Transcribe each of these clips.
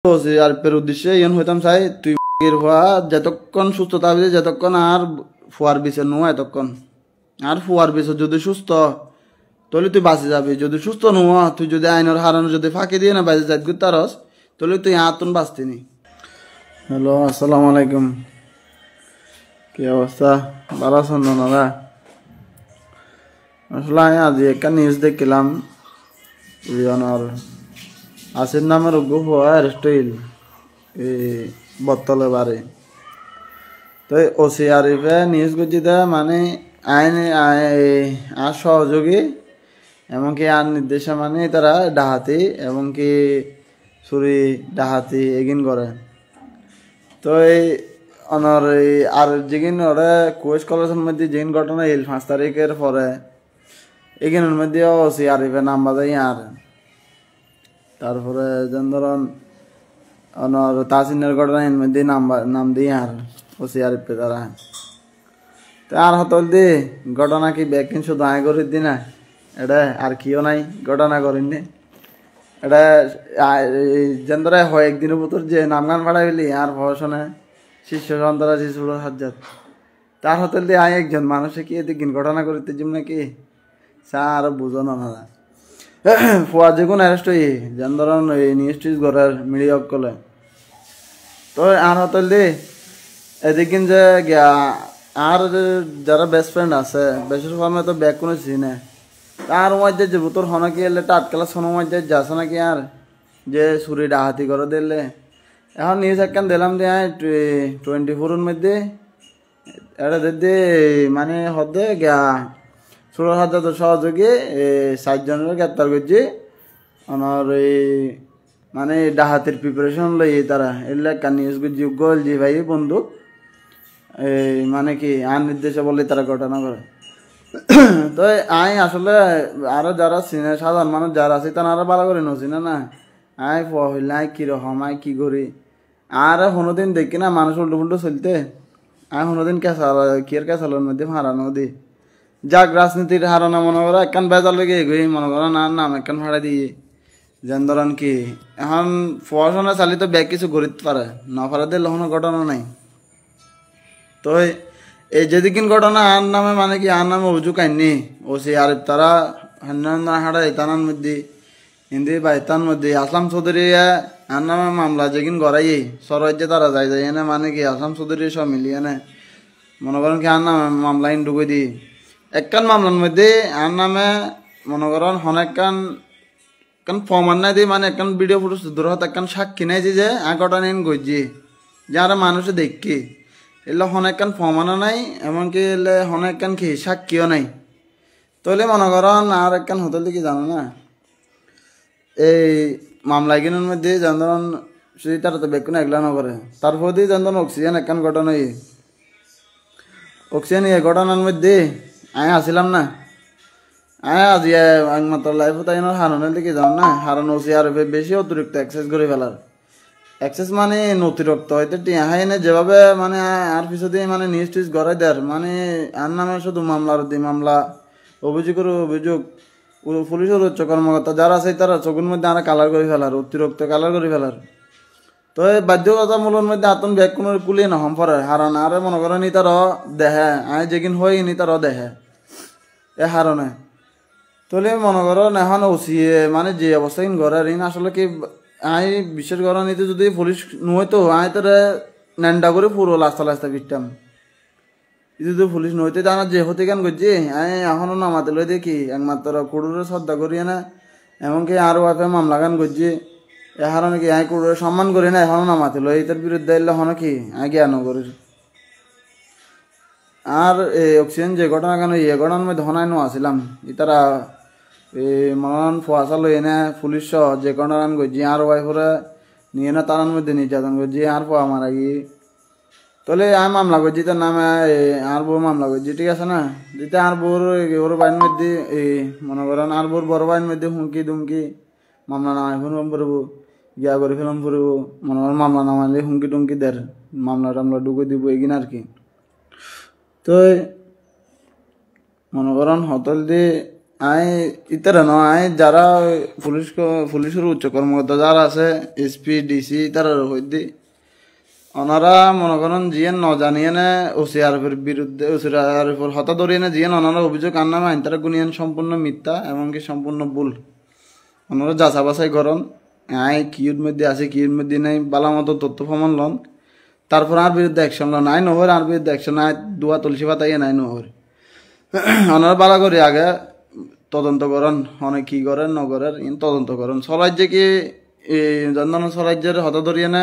আর পের উদ্দেশ্যে ইয়ন হইতাম চাই তুই হওয়া যতক্ষণ সুস্থ থাকবি যতক্ষণ আর ফুয়ার বিছে নোয়া এতক্ষণ আর ফুয়ার বিছে যদি সুস্থ তাহলে তুই বাঁচে যাবি যদি সুস্থ নোয়া তুই যদি আইনের হারানো যদি ফাঁকি দিয়ে না বাজে যাই তারস তাহলে তুই আতুন বাঁচতিনি। হ্যালো, আসসালামু আলাইকুম। কি অবস্থা? ভালো আছেন ওনারা? আসলে আমি আজ একটা নিউজ দেখলাম ওনার আসির নামের গ্রুপ অ্যারেস্ট হইল এই বত্তলে বারে। তো ওসি আরিফে নিউজ করছি মানে আইন আর সহযোগী এমনকি আর নির্দেশে মানে তারা ডাহাতি এমনকি চুরি ডাহাতি এগিন করে। তো এই অনর এই আর যেগিন ওরা কুয়েস কলেজের মধ্যে যেগিন ঘটনা এল 5 তারিখের পরে এগিনের মধ্যে ওসি আরিফে নাম বাজাই আর তারপরে যেন ধরুন অনর তাসিনের ঘটনা এর মধ্যে নাম দিয়ে আর ওসি আরিফে তারা তো আর হতল দি ঘটনা কি ব্যাকিন শুধু আয় করি দি না এটা আর কিও নাই ঘটনা করিনি এটা যেন ধরে হয় একদিনের ভিতর যে নাম গান ভাড়া হইলি আর পড়াশোনা শিষ্য সন্তরা শিশুর হাজার তার হতল দিয়ে আয় একজন মানুষে কি এদিন ঘটনা করিতে জিম নাকি চা আরো বুঝো না ফুয়া যে কোন অ্যারেস্ট হই যেন ধরুন এই নিউজ টিউজ ঘরের মিডিয়া কলে তো আর হতল দি এদিন যে আর যারা বেস্ট ফ্রেন্ড আছে বেশির সময় তো ব্যাগ কোনো চিনে তার মধ্যে যে তোর হনকি এলে টাটকালা সোনার মধ্যে যাচ্ছে নাকি আর যে ছুরি ডাহাতি করে দিলে এখন নিউজ একখান দিলাম দিয়ে 24-এর মধ্যে এটা দিদি মানে হদে গা 16,000 সহযোগী 60 জনের গ্রেপ্তার করছে আমার এই মানে ডাহাতির প্রিপারেশন লই তারা এলে একটা নিউজ করছি গোল জি ভাই বন্ধু এই মানে কি আইন নির্দেশে বলে তারা ঘটনা করে। তো আই আসলে আরো যারা চিনে সাধারণ মানুষ যারা আছে তারা আরো ভালো করে নচিনে না আই হইলে আই কিরকম আই কি করি আর কোনোদিন দেখি না মানুষ উল্টো ফুল্টো চলতে আই কোনোদিন কিয়ের কেসালের মধ্যে হারানো দি যাক রাজনীতির হারানো মনে করো একখান বেজার লেগে এগোই মনে করো না নাম একখান ভাড়া দিয়ে যেন ধরেন কি এখন পড়াশোনা চালি তো ব্যাগ কিছু গড়িতে পারে না পারে দিলে কোনো ঘটনা নাই। তো এই যেদিন ঘটনা আর নামে মানে কি আর নামে অভিযোগ আইনি ওসি আরিফ তারা হাড়া ইতানার মধ্যে হিন্দি বা ইতার মধ্যে আসলাম চৌধুরী আর নামে মামলা যেদিন গড়াই সরাইতে তারা যাই এনে মানে কি আসলাম চৌধুরী সব মিলিয়ে এনে মনে করেন কি আর নামে মামলা ইন ঢুকে দি একখান মামলার মধ্যে আর নামে মনে করেন অনেকখান ফর্মান নাই দিয়ে মানে একখান ভিডিও ফুটেজ দূর হতে একখান সাক্ষী নাই যে ঘটনা নিন গজি যারা মানুষে দেখি এলে অনেকখান ফমানো নাই এমনকি এলে অনেকখান কি সাক্ষীও নাই তাহলে মনে করেন আর একখান হোটেল কি জানো না এই মামলা কিনার মধ্যে যেন ধরুন সেই তারা তো বেকুন এগুলা নকরে তারপর দিয়ে যেন ধরুন অক্সিজেন একখান ঘটনা অক্সিজেন এই ঘটনার মধ্যে আমি আসিলাম না আমি আজি একমাত্র লাইফ তাই হারানোর দিকে যাও না হারানো ওসি আর বেশি অতিরিক্ত এক্সারসাইজ করে ফেলার এক্সেস মানে নথিরক্ত হয়তো টিয়াহাই না যেভাবে মানে আর পিছনে মানে নিউজ টিউজ গড়াই দেয় মানে আর নামে শুধু মামলার মামলা অভিযোগের অভিযোগ পুলিশের উচ্চ কর্মকর্তা যারা আছে তারা চোখের মধ্যে আর কালার করে ফেলার অতিরিক্ত কালার করে ফেলার। তো এই বাধ্যতামূলক মধ্যে আতন ব্যাগ কোনো কুলিয়ে নহম পরে হারান আরে মনে করেন নি তারও দেহে আয় যেদিন হয়ে নি তারও দেহে এ হারণে তাহলে মনে করেন এখন ওসিয়ে মানে যে অবস্থা ঘরের আসলে কি আই বিশেষ করে নিতে যদি পুলিশ নইতো আই তারা ন্যান্ডা করে পুরো লাস্তা পিটতাম যদি পুলিশ নইতে জানা যে হতে কেন করছি আই এখনো নামাতে লই দেখি একমাত্র কুড়ুরে শ্রদ্ধা করিয়ে না এমনকি আরও আপে মামলা গান করছি এখন নাকি আই কুড়ুরে সম্মান করি না এখনো নামাতে লই এটার বিরুদ্ধে এলে হন কি আই জ্ঞান করি আর এই অক্সিজেন যে ঘটনা কেন এই ঘটনার মধ্যে হনাই আসিলাম তারা মন ফুয়াশা লই এনে পুলিশ যে কোনো রান করছি আর ওয়াইফরে নিয়ে না তার মধ্যে নির্যাতন করছি আর ফুয়া মারা গিয়ে তাহলে আমি মামলা করছি তার নামে আর বউ মামলা করছি ঠিক আছে না যেতে আর বউর ওর বাড়ির মধ্যে এই মনে করেন আর বউর বড় বাড়ির মধ্যে হুমকি দুমকি মামলা নামাই ফেলাম পড়ব গিয়া করে ফেলাম পড়ব মনে করেন মামলা নামাইলে হুমকি টুমকি দের মামলা টামলা ঢুকে দিব এগিন আর কি। তো মনে করেন হোটেল দিয়ে আই ইতারা ন আই যারা পুলিশের উচ্চ কর্মকর্তা যারা আছে এসপি ডিসি তারা হইদি ওনারা মনে করেন জিয়েন ন জানিয়ে না ওসিআরএফের বিরুদ্ধে ওসিআরএফের হতা ধরিয়ে না জিয়েন ওনারা অভিযোগ আর নামে আইন তারা গুনিয়েন সম্পূর্ণ মিথ্যা এমনকি সম্পূর্ণ ভুল ওনারা যাচা বাছাই করন আই কিউর মধ্যে আছে কিউর মধ্যে নাই বালা মতো তথ্য প্রমাণ লন তারপর আর বিরুদ্ধে অ্যাকশন লন আই নহর আর বিরুদ্ধে অ্যাকশন আই দুয়া তুলসী পাতাইয়ে নাই নহর ওনারা বালা করি আগে তদন্ত করেন অনেক কি করেন নগরের তদন্ত করেন স্বরাজ্যে কি জনগণ স্বরাজ্যের হতা ধরিয়ে না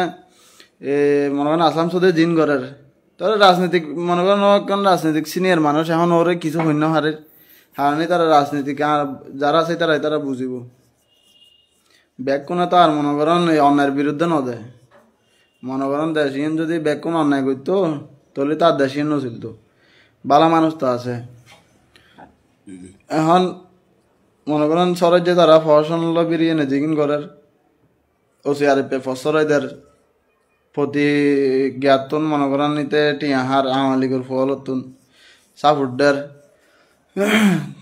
মনে করেন আসলাম সুদে জিন ঘরের তারা রাজনীতিক মনে করেন রাজনীতিক সিনিয়র মানুষ এখন ওরে কিছু শূন্য হারানি তারা রাজনীতিক আর যারা আছে তারা বুঝিব ব্যাগ কোনে তো আর মনে করেন এই অন্যায়ের বিরুদ্ধে ন দেয় মনে করেন দেশিয়ান যদি ব্যাগ কোন অন্যায় করতো তাহলে তার দেশিয়ান নছিল তো বালা মানুষ তো আছে এখন মনে করেন স্বরাজ্যে তারা ফসল বেরিয়ে নে জিগিন ঘরের ওসিআরএফে ফসরাইদের প্রতি জ্ঞাতন মনে করেন নিতে টিয়াহার আওয়ামী লীগের ফলতুন সাপোর্টদের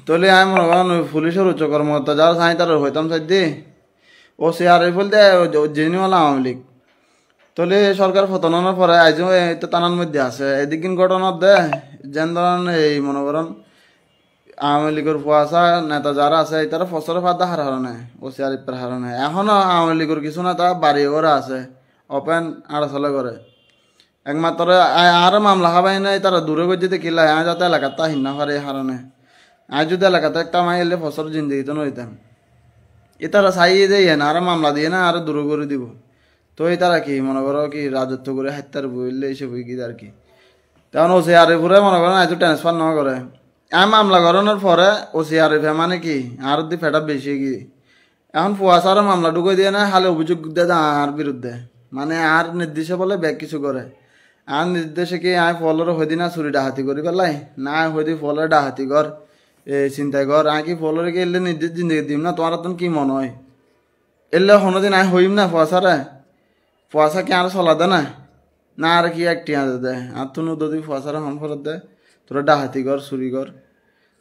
তাহলে আমি মনে করেন পুলিশের উচ্চ কর্মকর্তা যারা চাই তারা হইতাম চাই দি ওসিআরএফ বলতে জেনি হল আওয়ামী লীগ তাহলে সরকার পতনের পরে আজও তো টানার মধ্যে আছে এদিকিন ঘটনার দে যেন ধরেন এই মনে করেন আওয়ামী লীগের ফুয়াশা নেতা যারা আছে তারা ফসলের ফাদা হার হারণে ওসিআরএফের হারণে এখনো আওয়ামী লীগের কিছু নেতা বাড়ি ঘরে আছে ওপেন আড়াচলে করে একমাত্র আর মামলা খাবাই নাই তারা দূরে গিয়ে কিলা আয় যাতে এলাকাতে হিন্না পারে হারণে আজ যদি এলাকাতে একটা মাই এলে ফসল জিন্দিগি তো নইতাম এ তারা চাইয়ে দিয়ে না আর মামলা দিয়ে না আর দূরে করে দিব তো এই তারা কি মনে করো কি রাজত্ব করে হাত্যার বইলে এইসব কি আর কি তখন ওসিআরএফে মনে করেন আজ ট্রান্সফার না করে আমি মামলা করানোর পরে ওসিআরএফে মানে কি আর দি ফেটা বেশি কি এখন ফুয়াশার মামলা ঢুকে দিয়ে না হালে অভিযোগ দিয়ে আর বিরুদ্ধে মানে আর নির্দেশে বলে ব্যাগ কিছু করে আর নির্দেশে কি আয় ফলের হইদি না চুরি ডাহাতি করি পেলাই না হইদি ফলের ডাহাতি কর চিন্তাই কর আয় কি ফলের কি এলে নির্দেশ জিন্দগি দিম না তোমার তখন কি মনে হয় এলে কোনোদিন আয় হইম না ফুয়াশারে ফুয়াশা কি আর চলা দে না আর কি এক টিয়া দে আর তুন যদি ফুয়াশারে হন ফলত দে তোরা ডাহাতি কর চুরি কর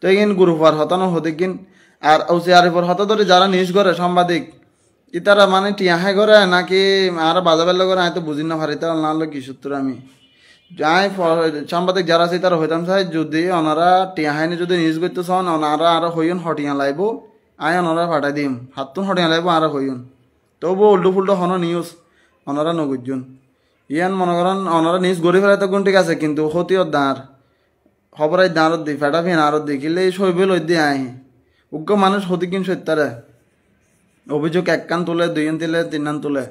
তো এইগিন গ্রুপার হতানো হদিকিন আর ওসিআরএফের হতা ধরে যারা নিউজ করে সাংবাদিক ইতারা মানে টিয়াহাই করে নাকি আর বাজা বেলা করে আমি তো বুঝি না পারি তাহলে না কি সূত্র আমি যাই সাংবাদিক যারা আছে তারা হইতাম চাই যদি ওনারা টিয়াহাইনি যদি নিউজ করতে চান ওনারা আরো হইন হটিয়া লাইব আই ওনারা ফাটাই দিম হাততুন হটিয়া লাইব আর হইন তবু উল্টো ফুল্টো হন নিউজ ওনারা নগুজন ইয়ান মনে করেন ওনারা নিউজ গড়ি ফেলাই তো ঠিক আছে কিন্তু হতিও দাঁড় খবরাই দাঁড়ত দি ফেটা ফিন আরত দেখিলে সইবে লই দিয়ে আই উগ্র মানুষ হতি কিন সত্যারে অভিযোগ এক কান তুলে দুই কান তুলে তিন কান তুলে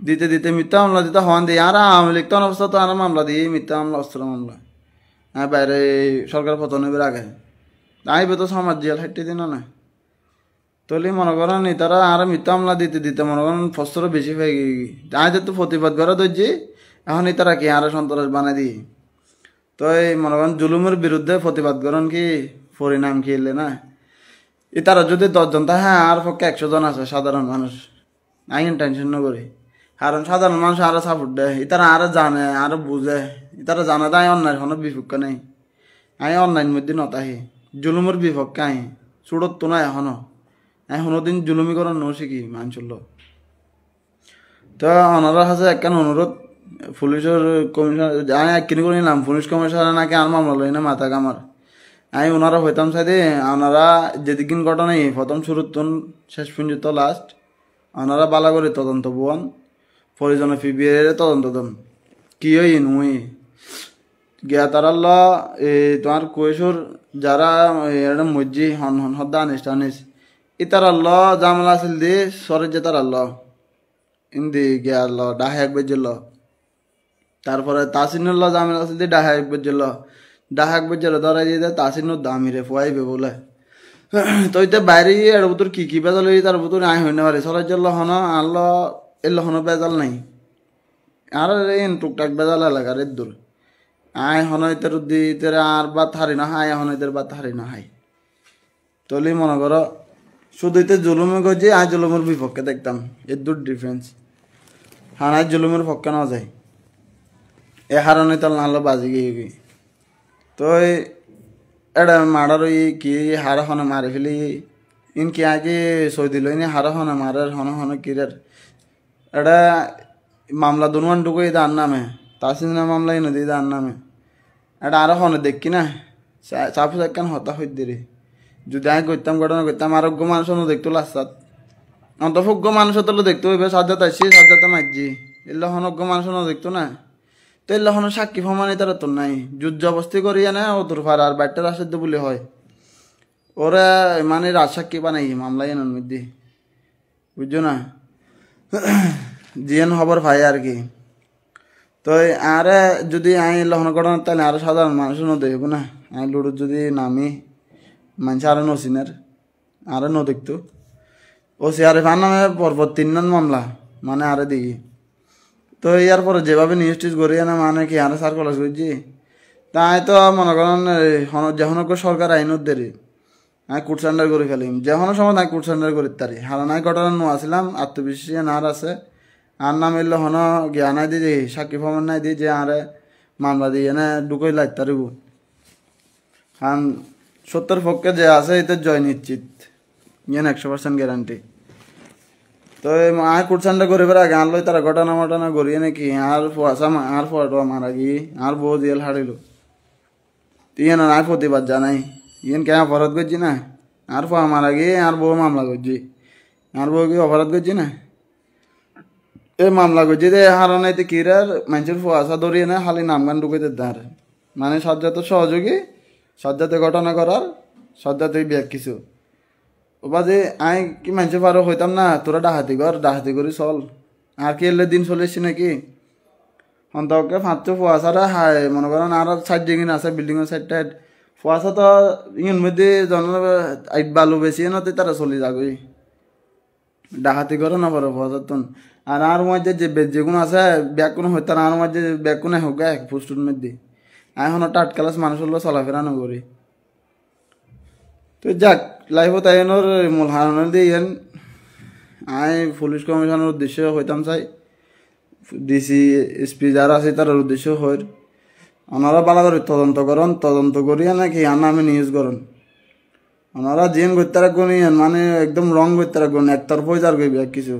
দিতে দিতে মিথ্যা মামলা দিতে হওয়ান দিয়ে আর আওয়ামী লীগ তো অবস্থা তো আর মামলা দিয়ে মিথ্যা মামলা অস্ত্র মামলা হ্যাঁ বাইরে সরকার পতনের আগে আইবে তো সমাজ জেল হাইটে দিন না তলি মনে করেন তারা আর মিথ্যা মামলা দিতে দিতে মনে করেন ফসর বেশি হয়ে গিয়ে আজ তো প্রতিবাদ করা ধরছি এখন তারা কি আর সন্ত্রাস বানাই দিই তো এই মনে করেন জুলুমের বিরুদ্ধে প্রতিবাদ করেন কি পরিণাম কি এলে না তারা যদি 10 জন তা হ্যাঁ আর পক্ষে 100 জন আছে সাধারণ মানুষ আইন টেনশন না করি কারণ সাধারণ মানুষ আরো সাপোর্ট দেয় তারা আরো জানে আরো বুঝে তারা জানে তাই অন্যায় কোনো বিপক্ষ নেই আই অন্যায়ের মধ্যে নতাহি জুলুমের বিপক্ষে আই চুড়ত তো না এখনো দিন জুলুমি করার নো শিখি মানছিল তো ওনারা কাছে একখান অনুরোধ পুলিশের কমিশনার আমি একখানি করে নিলাম পুলিশ কমিশনার নাকি আর মামলা লই না মাথা কামার আমি ওনারা হইতাম চাই দে ওনারা যেদিন ঘটনাই প্রথম শুরুর তুন শেষ পর্যন্ত লাস্ট ওনারা বালা করে তদন্ত বোয়ান পরিজনে ফিবিএর তদন্ত দন কি হই নুই গিয়া তারাল্ল তোমার কৈশোর যারা মজ্জি হন হন হদ্দা আনিস টানিস ইতারাল্ল জামলা আছিল দি সরে যে তারাল্ল ইন্দি গিয়া ল ডাহে এক বেজল তারপরে তাসিনুল্ল জামলা আছিল দি ডাহে এক বেজল ডাহাক বেজল ধরাই দিয়ে তাসিনুর দামিরে ফুয়াইবে বলে তো ইতে বাইরে এর ভিতর কি বেজাল হই তার ভিতর আই হইনা পারে সরে জল হন আল্ল এল হন বেজাল নাই আর এই টুকটাক বেজাল এলাকার দূর আয় হন ইতের দি ইতের আর বাত হারি না হাই হন ইতের বাত হারি না হাই তলি মনে করো শুধু ইতে জুলুমে গজি আয় জুলুমের বিপক্ষে দেখতাম এর দূর ডিফারেন্স হানায় জুলুমের পক্ষে না যায় এ হারণে তাল নাহলে বাজি গিয়ে তো এটা মারার ওই কি হারা হনে মারি ফেলি ইন কি আগে সই দিল ইনি হারা হনে মারার হনে হনে কিরের এটা মামলা দুনুয়ান ঢুকুই দার নামে তাসিনা মামলা ইনো দিই দার নামে এটা আরো হনে দেখি না চাপু একখান হতা হই দিরে যদি আমি করতাম ঘটনা করতাম আরোগ্য মানুষ দেখতো লাস্তাত অন্তভোগ্য মানুষ তো দেখতো এবার সাজ্জাত আসছি সাজ্জাতে মারজি এলে হনজ্ঞ মানুষ দেখতো না তো এলে হন সাক্ষী প্রমাণ তারা তো নাই যুদ্ধ অবস্থি করিয়া না ও তোর ফার আর বাইরটা রাশের বলে হয় ওরা মানে রাজ সাক্ষী বানাই মামলা এনার মধ্যে বুঝছো না জিয়ান খবর ভাই আর কি তো আর যদি আই লহন ঘটনা তাহলে আরো সাধারণ মানুষ দেখব না আই লুডুর যদি নামি মানুষ আরো নসিনের আরো দেখতো ও সিআরে ফান নামে পরপর 3 নং মামলা মানে আরে দিই তো ইয়ার পরে যেভাবে নিউজ টিউজ করিয়া না মানে কি আরে সার কলেজ করছি তাই তো মনে করেন যখন সরকার আইনত দেরি আমি কোর্ট সেন্টার করে ফেলিম যখন সময় নাই কোর্ট সেন্টার করি তারি হারানাই ঘটনা নো আসলাম আত্মবিশ্বাসী নার আছে আর নাম এলে হন জ্ঞান নাই দিয়ে সাক্ষী প্রমাণ নাই দিয়ে যে আরে মামলা দিয়ে না ঢুকই লাগতারিব কারণ 70 পক্ষে যে আছে এতে জয় নিশ্চিত ইয়েন 100% গ্যারান্টি তো আর কোর্ট সেন্টার করে ফেরা গান লই তারা ঘটনা মটনা করিয়ে নাকি আর ফুয়াশা আর ফুয়াটো মারা গিয়ে আর বউ জেল হারিল ইয়েন আর প্রতিবাদ জানাই ইয়েন কে অপরাধ করছি না আর ফুয়া মারা গিয়ে আর বউ মামলা করছি আর বউ কি অপরাধ করছি না এই মামলা করছি যে হারানাইতে কিরার মানুষের ফুয়াশা ধরিয়ে না খালি নাম গান ঢুকাইতে দাঁড় মানে সজ্জাত সহযোগী সজ্জাতে ঘটনা করার সজ্জাতে ব্যাগ কিছু বাজে আই কি মানুষের পারো হইতাম না তোরা ডাহাতি করি চল আর কি এলে দিন চলেছি নাকি অন্তকে ফাঁচো ফুয়াশারা হাই মনে করেন আর সাইড দিন আছে বিল্ডিংয়ের সাইড টাইড ফুয়াশা তো ইয়ের মধ্যে জন বালু বেশি নতে তারা চলে যাবে ডাহাতি করে না পারো ফুয়াশার তুন আর মধ্যে যে যেগুলো আছে ব্যাগ কোনো হইতে আর মধ্যে ব্যাগ কোনো হোক এক পোস্টুর মধ্যে এখন টাট ক্লাস মানুষ হলো চলাফেরা নকরি তো যাক লাইফত আইনের মূল হারানোর দিয়ে ইয়ান আই পুলিশ কমিশনের উদ্দেশ্য হইতাম চাই ডিসি এসপি যারা আছে তার উদ্দেশ্য হয় ওনারা ভালো করে তদন্ত করিয়া নাকি আনা আমি নিউজ করেন ওনারা জিন করতে রাখবেন মানে একদম রং করতে রাখবেন একতরফাই যার গইবে কিছু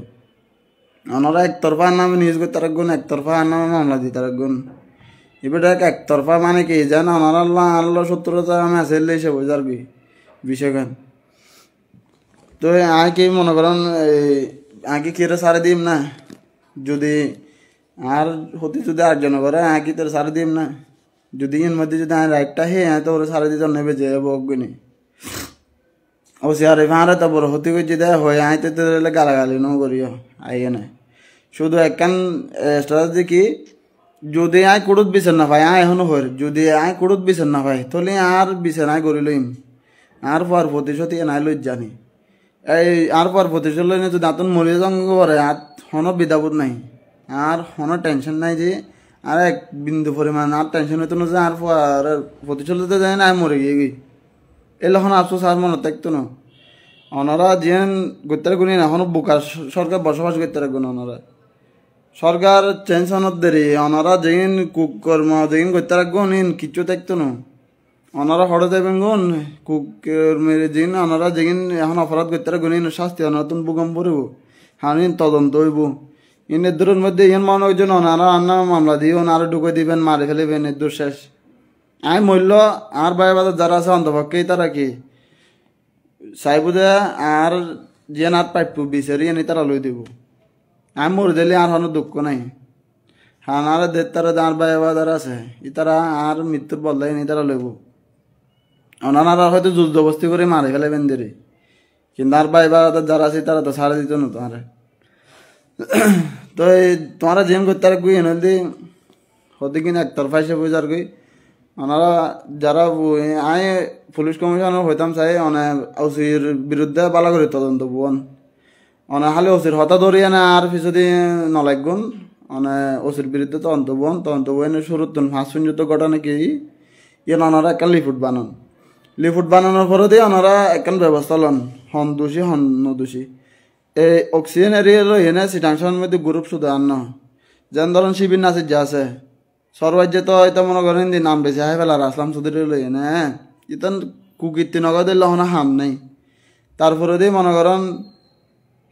ওনারা একতরফা নামে নিউজ করতে রাখবেন একতরফা নামে মামলা দিতে রাখবেন এবার একতরফা মানে কি জান ওনারা আল্লাহ 70,000 আমি আছে সে বোঝার কি বিষয়গান তো আয় কি মনে করেন আগে কেটে সারে দিম না যদি আর হতে যদি আর্জন করে আগে তোর সারে দিম না যদি এর মধ্যে যদি আয় রাইটটা হে তো ওরা সারে দিতে নেবে যে বকগুনি ও সিয়ারে ভাঁড়ে তো বড় হতে গেছে দে হয় আইতে তো গালাগালি নো করিও আইয়ে না শুধু একখান স্ট্র্যাটেজি কি যদি আয় কুড়ুত বিচার না পাই আয় এখনো হর যদি আয় কুড়ুত বিচার না পাই তাহলে আর বিচার আয় করি লইম আর পর প্রতিশোধ নাই লই জানি এই আর পর প্রতিশোধ লই যদি দাঁতন মরিয়ে জঙ্গ করে আর হনো বিদাবোধ নাই আর হনো টেনশন নাই যে আর এক বিন্দু পরিমাণ আর টেনশন হইতো না যে আর প্রতিশোধ দিতে যায় না আমি মরে গিয়ে গই এলখন আফসোস আর মনে থাকতো না ওনারা যেন গত্যার গুণী এখনো বোকার সরকার বসবাস করতে রাখবেন ওনারা সরকার চেঞ্জ হনোর দেরি ওনারা যেদিন কুকর্ম যেদিন করতে রাখবেন কিচ্ছু থাকতো না ওনারা হঠাৎ দেবেন গুণ কুকর্মের দিন ওনারা যেদিন এখন অপরাধ করতে রাখবেন শাস্তি নতুন ভূকম্প পড়ব হানিন তদন্ত হইব ইনের দূরের মধ্যে ইন মনে হয়েছেন ওনারা আন্না মামলা দিয়ে ওনারা ঢুকে দিবেন মারি ফেলিবেন এর দূর শেষ আমি মূল্য আর বাইরে বাজার যারা আছে অন্তপক্ষেই তারা কি চাইব যে আর যে না পাইপ বিচারি এনে তারা লই দিব আমি মরে দিলে আর হনো দুঃখ নাই হান আর দের তারা আর বাইরে বাজার আছে ই তারা আর মৃত্যুর বদলাই এনে তারা লইব ওনারা হয়তো যুদ্ধ বস্তি করে মারি ফেলেবেন দেরি কিন্তু আর বাইরে বাজার যারা আছে তারা তো ছাড়ে দিত না তোমার তো এই তোমারা জিম করতে আর গুই এনে হতে কিনা একতরফা হিসেবে বুঝার গই ওনারা যারা আয় পুলিশ কমিশনার হইতাম চাই অনেক ওসির বিরুদ্ধে বালা করে তদন্ত বোন অনেক হালে ওসির হতা ধরিয়ে না আর পিছদি নলাগুন অনেক ওসির বিরুদ্ধে তদন্ত বোন শুরুত 5 পর্যন্ত ঘটনা কি ইয়ে ওনারা একটা লিফুট বানানোর পরে দিয়ে ওনারা একখান ব্যবস্থা লন হন দোষী হন নদোষী এই অক্সিজেন এরিয়া লই এনে সিটাংশনের মধ্যে গ্রুপ শুধু আন যেন ধরেন শিবির নাচের যা আছে সর্বাজ্যে তো হয়তো মনে করেন যে নাম বেশি হাই ফেলার আসলাম চৌধুরী লই এনে ইতন কুকীর্তি নগদ লহনা হাম নাই তারপরে দিয়ে মনে করেন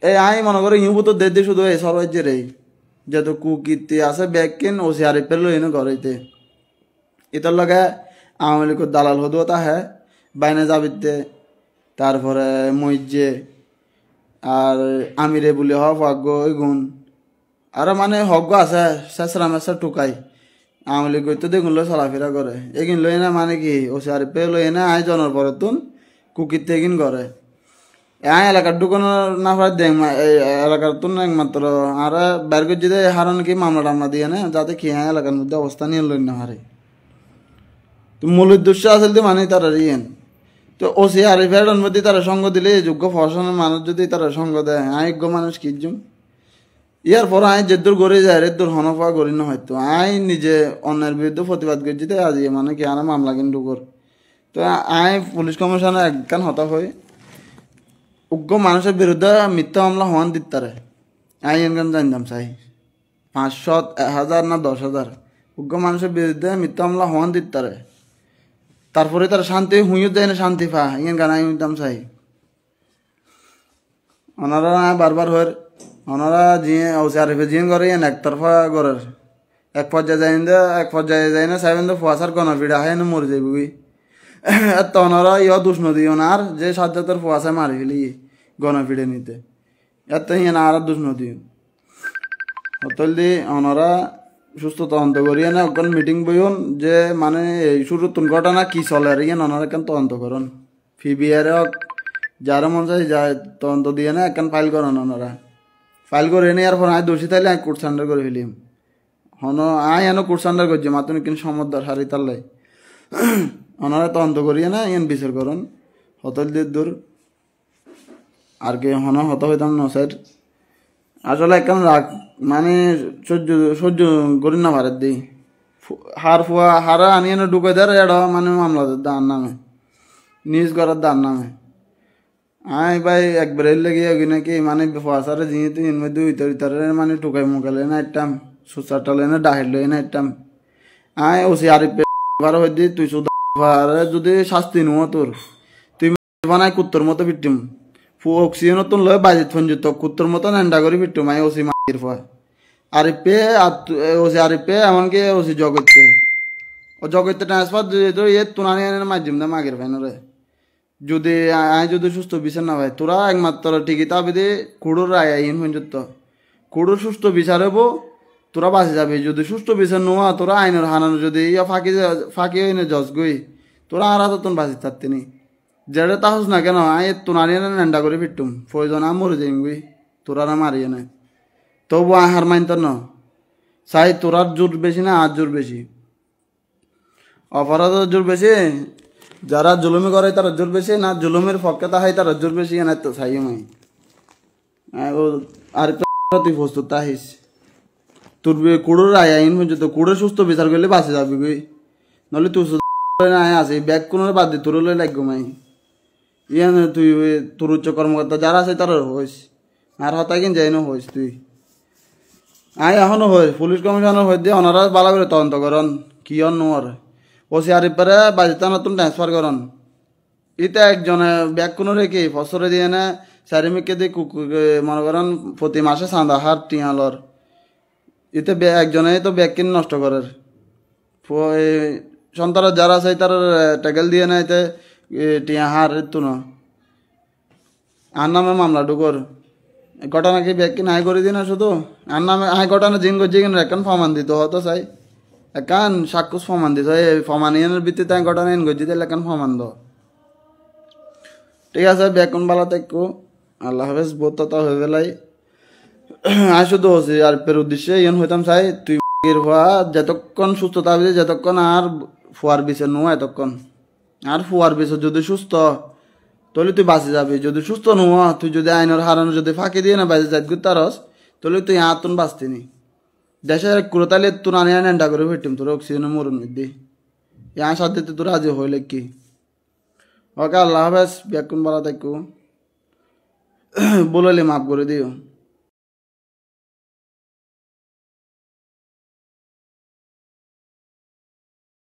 এই আই মনে করেন ইউ তো দে শুধু এই সরাইছে রে যত কুকীর্তি আছে ব্যাগ কিন ও সিয়ারি পেলো এনে ঘরেতে ইতার লগে আওয়ামী লীগের দালাল হদুও তা হ্যাঁ বাইনে যাবিতে তারপরে মইজে আর আমিরে বলি হওয়া ভাগ্য গুণ আরো মানে হগ্য আছে শেষরা মেসা টুকাই আওয়ামী লীগ তো দেখুন লো চলাফেরা করে এগিন লই না মানে কি ও সিয়ারি পে লই না আই জনের পরে তুন কুকীর্তি এগিন করে এলাকার ঢুকানো না পারে দেখ এলাকার তো একমাত্র আর বের করে যদি হারান কি মামলা টামলা দিয়ে না যাতে কি এলাকার মধ্যে অবস্থা নিয়ে লই না হারে তো মূল উদ্দেশ্য আসলে মানে তারা রিয়েন তো ওসি আরিফের মধ্যে তারা সঙ্গ দিলে যোগ্য প্রশাসনের মানুষ যদি তারা সঙ্গ দেয় আয়োগ্য মানুষ কিজুম ইয়ার পর আই যে দূর গড়ে যায় রে দূর হনফা গড়ি না হয়তো আই নিজে অন্যের বিরুদ্ধে প্রতিবাদ করছি তো আজ মানে কি আর মামলা কিন্তু কর তো আই পুলিশ কমিশনার একখান হতা হয়ে উগ্র মানুষের বিরুদ্ধে মিথ্যা মামলা হওয়ান দিতারে আই এনখান জানতাম চাই 500 1000 না 10,000 উগ্র মানুষের বিরুদ্ধে মিথ্যা মামলা হওয়ান দিতারে তারপরে তারা শান্তি হুঁইও দেয় না শান্তি পা ইয়েন গান আমি দাম চাই ওনারা বারবার হয়ে ওনারা জিয়ে ওসি আরিফে জিয়ে করে ইয়েন একতরফা করার এক পর্যায়ে যায় না সাহেবেন তো ফুয়াশার গনা ভিড়া হয় না মরে যাবি তো ওনারা ইয় দুষ নদী ওনার যে সাজ্জাতের ফুয়াশায় মারি ফেলি গনা ফিড়ে নিতে এত ইয়েন আর দুষ নদী হতল দি ওনারা সুস্থ তদন্ত করিয়ে না ওখান মিটিং বইন যে মানে এই শুরু তুন ঘটনা কি চলে আর ইয়ে ওনারা কেন তদন্ত করুন ফিবিআর যারা মন চাই যায় তদন্ত দিয়ে না একখান ফাইল করেন ওনারা ফাইল করে এনে আর পর আয় দোষী তাইলে আমি কোর্ট সান্ডার করে ফেলিম হন আয় এনে কোর্ট সান্ডার করছি মাতুন কিন্তু সমুদ্র সারি তাল্লাই ওনারা তদন্ত করিয়ে না ইয়েন বিচার করুন হতল দিয়ে দূর আর কি হন হত হইতাম না স্যার আসলে একখান রাগ মানে সহ্য করি না ভারত দিই হারা আনিয়ে না ঢুকে দেয় এটা মানে মামলা দান নামে নিজ করার দান নামে আয় ভাই একবারে লেগে নাকি মানে ফাঁসারে যেহেতু এর মধ্যে উইতারে মানে টুকাই মুখালে না একটাম সুসারটালে না ডাহের লই না একটাম আয় ওসি আরি পেবার হইতে তুই শুধু যদি শাস্তি নুয় তোর তুই বানাই কুত্তর মতো ফিটিম অক্সিজেন নতুন লয় বাজিত ফোন যেত কুত্তর মতো নেন্ডা করে ফিটিম আয় ওসি মাটির ফা আরিফে আর ওসি আরিফে এমনকি ওসি জগৎতে ও জগৎতে ট্রান্সফার দিয়ে তুনানি মাধ্যম দা মাগের ফ্যানরে যদি আয় যদি সুস্থ বিচার না ভাই তোরা একমাত্র ঠিকই তাবি দে কুড়োর আয় আইন পর্যন্ত কুড়োর সুস্থ বিচার হবো তোরা বাঁচে যাবি যদি সুস্থ বিচার নোয়া তোরা আইনের হানানো যদি ইয়া ফাঁকি হইনে জজ গই তোরা আর তোন বাঁচি থাকতে নি যেটা তাহস না কেন আয় তোনানি নেন্ডা করে ফিরতুম প্রয়োজন মরে যাইম গই তোরা মারিয়ে নাই তবু হার মাইনত ন চাই তোরার জোর বেশি না আর জোর বেশি অপরাধের জোর বেশি যারা জুলুমি করে তারা জোর বেশি না জুলুমের পক্ষে তাহাই তারা জোর বেশি না তো চাই আমি আর তুই প্রস্তুত তাহিস তোর কুড়োর আইন পর্যন্ত কুড়ো সুস্থ বিচার করলে বাঁচে যাবি গই নলে তুই আছে ব্যাগ কোনো বাদ দি তোর লই লাগবো মাই ইয়ান তুই তোর উচ্চ কর্মকর্তা যারা আছে তার হইস আর হতাই কিন যাই না হইস তুই আয় এখনো হয় পুলিশ কমিশনার হয়ে দিয়ে ওনারা ভালো করে তদন্ত করন কি নোয়ার ওসি আরিফারে বাজিতা নতুন ট্রান্সফার করন ইতে একজনে ব্যাগ কোনো রেখে ফসরে দিয়ে না চারিমিকে দিয়ে মনে করেন প্রতি মাসে চাঁদা হার টিয়ালর ইতে একজনে তো ব্যাগ কিনে নষ্ট করার সন্তান যারা আছে তার ট্যাকেল দিয়ে না এতে টিয়া হার তো না আর নামে মামলা ঢুকর ঘটনা কি ব্যাগ কিনে আয় করে দিই না শুধু আর নামে আয় ঘটনা জিন করছি কিনা এখন ফমান দিত হতো চাই একান সাক্ষুষ ফমান দিত এই ফমানিয়ানের ভিত্তিতে আয় ঘটনা এন করছি তাহলে এখন ফমান দ ঠিক আছে ব্যাকুন বালা দেখো আল্লাহ হাফেজ বোধ হয়ে গেলাই আয় শুধু হচ্ছি আর পের উদ্দেশ্যে ইয়ন হইতাম চাই তুই হওয়া যতক্ষণ সুস্থ থাকবি যতক্ষণ আর ফুয়ার বিষে নো এতক্ষণ আর ফুয়ার বিষে যদি সুস্থ তাহলে তুই বাঁচে যাবি যদি সুস্থ নোয়া তুই যদি আইনের হারানো যদি ফাঁকি দিয়ে না বাঁচে যাই তারস তাহলে তুই আতুন বাঁচতিনি দেশের কুড়োতালে তোর আনি নেন্ডা করে ফিরটিম তোর অক্সিজেনের মরণ মধ্যে ইয়া সাথে তোর আজ হইলে কি ওকে আল্লাহ হাফেজ ব্যাকুন বলা দেখো বললে মাফ করে দিও।